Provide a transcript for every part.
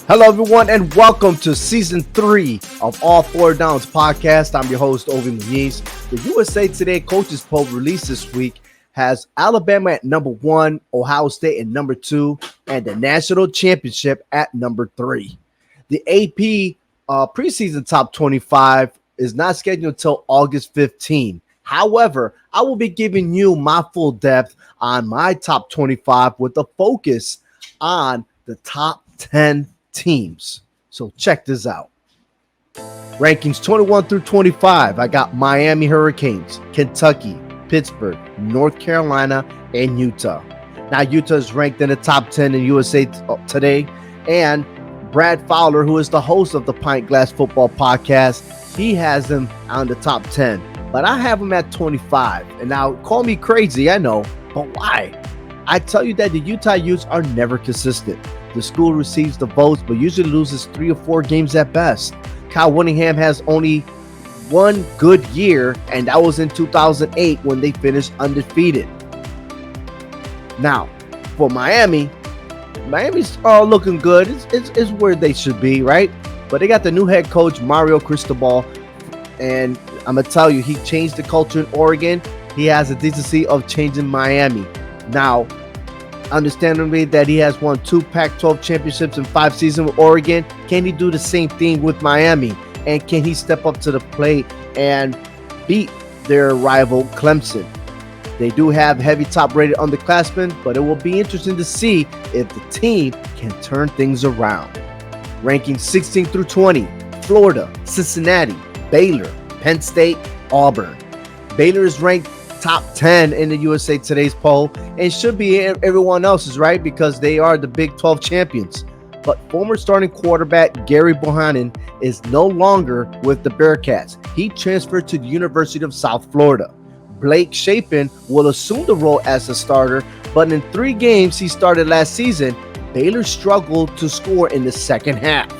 Hello, everyone, and welcome to Season 3 of All Four Downs podcast. I'm your host, Ovi Muniz. The USA Today Coaches Poll released this week has Alabama at number 1, Ohio State at number 2, and the National Championship at number 3. The AP preseason top 25 is not scheduled until August 15. However, I will be giving you my full depth on my top 25 with a focus on the top 10 teams. So check this out. Rankings 21 through 25. I got Miami Hurricanes, Kentucky, Pittsburgh, North Carolina, and Utah. Now, Utah is ranked in the top 10 in USA Today. And Brad Fowler, who is the host of the Pint Glass Football podcast, he has them on the top 10. But I have them at 25. And now, call me crazy, I know. But why? I tell you that the Utah Utes are never consistent. The school receives the votes, but usually loses 3 or 4 games at best. Kyle Whittingham has only one good year, and that was in 2008 when they finished undefeated. Now, for Miami's looking good. It's where they should be, right? But they got the new head coach, Mario Cristobal, and I'm going to tell you, he changed the culture in Oregon. He has a decency of changing Miami. Now, understandably that he has won 2 Pac-12 championships in 5 seasons with Oregon. Can he do the same thing with Miami? And can he step up to the plate and beat their rival Clemson? They do have heavy top-rated underclassmen, but it will be interesting to see if the team can turn things around. Ranking 16 through 20, Florida, Cincinnati, Baylor, Penn State, Auburn. Baylor is ranked top 10 in the USA Today's poll and should be everyone else's, right? Because they are the Big 12 champions. But former starting quarterback Gary Bohannon is no longer with the Bearcats. He transferred to the University of South Florida. Blake Shapen will assume the role as a starter, but in 3 games he started last season, Baylor struggled to score in the second half.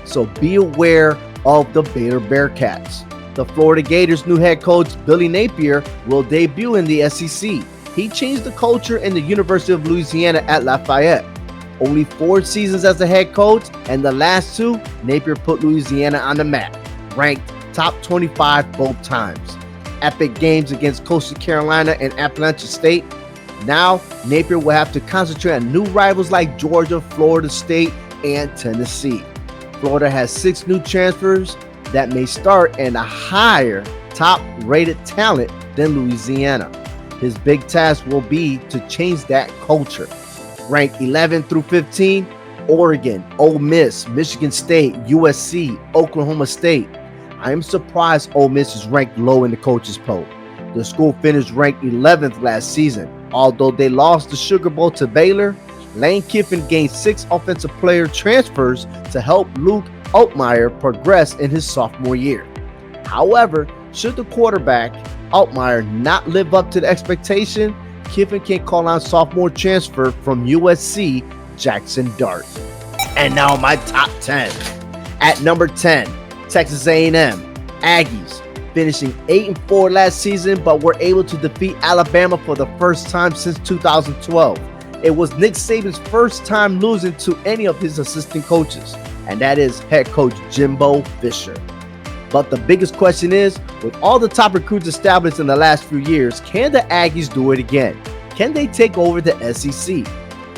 So be aware of the Baylor Bearcats. The Florida Gators' new head coach, Billy Napier, will debut in the SEC. He changed the culture in the University of Louisiana at Lafayette. Only 4 seasons as the head coach, and the last 2, Napier put Louisiana on the map, ranked top 25 both times. Epic games against Coastal Carolina and Appalachian State. Now, Napier will have to concentrate on new rivals like Georgia, Florida State, and Tennessee. Florida has 6 new transfers that may start in a higher top-rated talent than Louisiana. His big task will be to change that culture. Ranked 11 through 15, Oregon, Ole Miss, Michigan State, USC, Oklahoma State. I am surprised Ole Miss is ranked low in the coaches poll. The school finished ranked 11th last season. Although they lost the Sugar Bowl to Baylor, Lane Kiffin gained 6 offensive player transfers to help Luke Altmyer progressed in his sophomore year. However, should the quarterback, Altmyer, not live up to the expectation, Kiffin can call on sophomore transfer from USC, Jackson Dart. And now my top 10. At number 10, Texas A&M. Aggies, finishing 8-4 last season, but were able to defeat Alabama for the first time since 2012. It was Nick Saban's first time losing to any of his assistant coaches, and that is head coach Jimbo Fisher. But the biggest question is, with all the top recruits established in the last few years, can the Aggies do it again? Can they take over the SEC?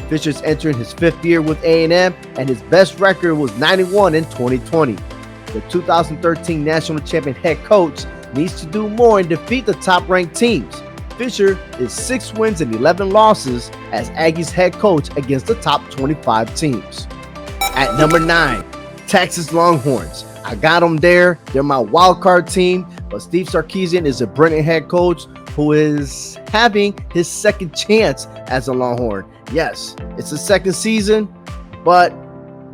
Fisher's entering his 5th year with A&M, and his best record was 91 in 2020. The 2013 national champion head coach needs to do more and defeat the top-ranked teams. Fisher is 6 wins and 11 losses as Aggies head coach against the top 25 teams. At number 9, Texas Longhorns. I got them there. They're my wild card team, but Steve Sarkisian is a brilliant head coach who is having his second chance as a Longhorn. Yes, it's the second season, but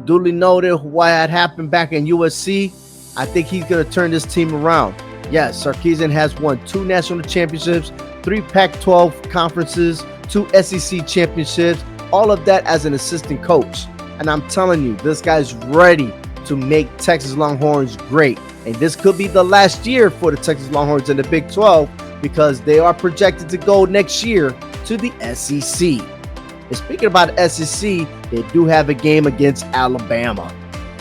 duly noted what had happened back in USC. I think he's going to turn this team around. Yes, Sarkisian has won 2 national championships, 3 Pac-12 conferences, 2 SEC championships, all of that as an assistant coach. And I'm telling you, this guy's ready to make Texas Longhorns great. And this could be the last year for the Texas Longhorns in the Big 12 because they are projected to go next year to the SEC. And speaking about SEC, they do have a game against Alabama.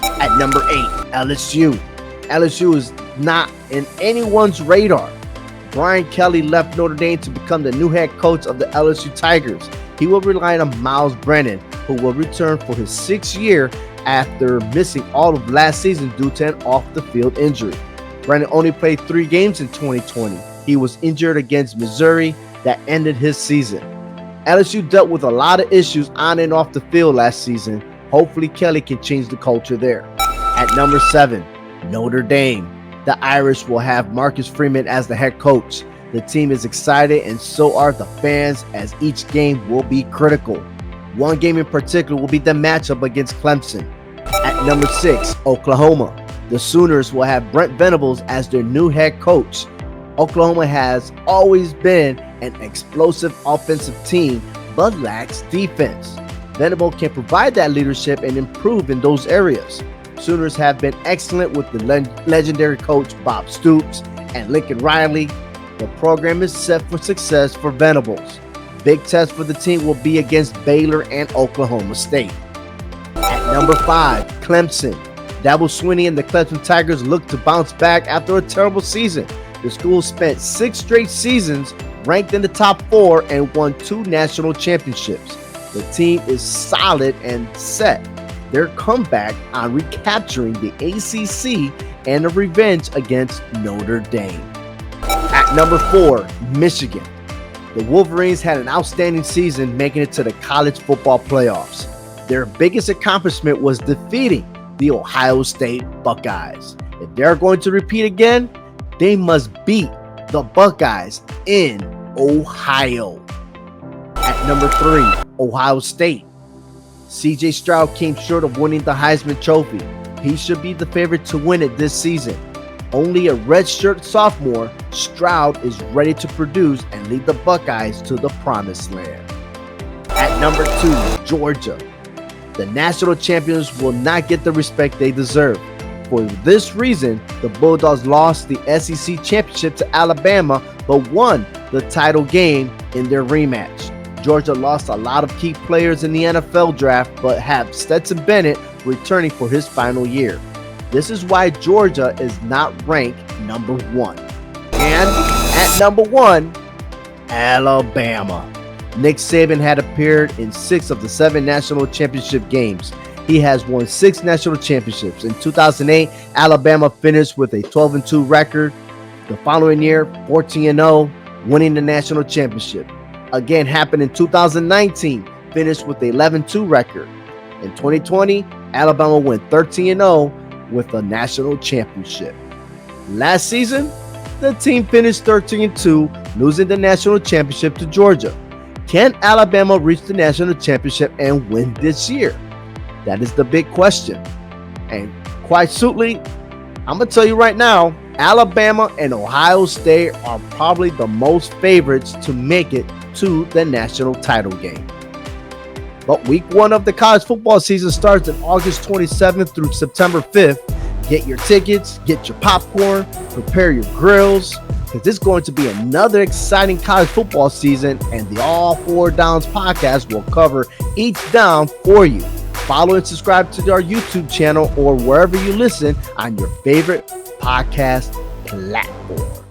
At number 8, LSU. LSU is not in anyone's radar. Brian Kelly left Notre Dame to become the new head coach of the LSU Tigers. He will rely on Miles Brennan, who will return for his 6th year after missing all of last season due to an off-the-field injury. Brennan only played 3 games in 2020. He was injured against Missouri that ended his season. LSU dealt with a lot of issues on and off the field last season. Hopefully Kelly can change the culture there. At number 7, Notre Dame. The Irish will have Marcus Freeman as the head coach. The team is excited and so are the fans, as each game will be critical. One game in particular will be the matchup against Clemson. At number 6, Oklahoma. The Sooners will have Brent Venables as their new head coach. Oklahoma has always been an explosive offensive team but lacks defense. Venables can provide that leadership and improve in those areas. Sooners have been excellent with the legendary coach Bob Stoops and Lincoln Riley. The program is set for success for Venables. Big test for the team will be against Baylor and Oklahoma State. At number 5, Clemson. Dabo Swinney and the Clemson Tigers look to bounce back after a terrible season. The school spent 6 straight seasons ranked in the top 4 and won 2 national championships. The team is solid and set their comeback on recapturing the ACC and a revenge against Notre Dame. At number 4, Michigan. The Wolverines had an outstanding season, making it to the college football playoffs. Their biggest accomplishment was defeating the Ohio State Buckeyes. If they're going to repeat again, they must beat the Buckeyes in Ohio. At number 3, Ohio State. CJ Stroud came short of winning the Heisman Trophy. He should be the favorite to win it this season. Only a redshirt sophomore, Stroud is ready to produce and lead the Buckeyes to the promised land. At number 2, Georgia. The national champions will not get the respect they deserve. For this reason, the Bulldogs lost the SEC championship to Alabama, but won the title game in their rematch. Georgia lost a lot of key players in the NFL draft, but have Stetson Bennett returning for his final year. This is why Georgia is not ranked number 1. And at number 1, Alabama. Nick Saban had appeared in 6 of the 7 national championship games. He has won 6 national championships. In 2008, Alabama finished with a 12-2 record. The following year, 14-0, winning the national championship. Again happened in 2019, finished with the 11-2 record. In 2020, Alabama went 13-0 with a national championship. Last season, the team finished 13-2, losing the national championship to Georgia. Can Alabama reach the national championship and win this year? That is the big question. And quite simply, I'm going to tell you right now, Alabama and Ohio State are probably the most favorites to make it to the national title game. But week 1 of the college football season starts on August 27th through September 5th. Get your tickets, get your popcorn, prepare your grills, because it's going to be another exciting college football season, and the All 4 Downs podcast will cover each down for you. Follow and subscribe to our YouTube channel or wherever you listen on your favorite podcast platform.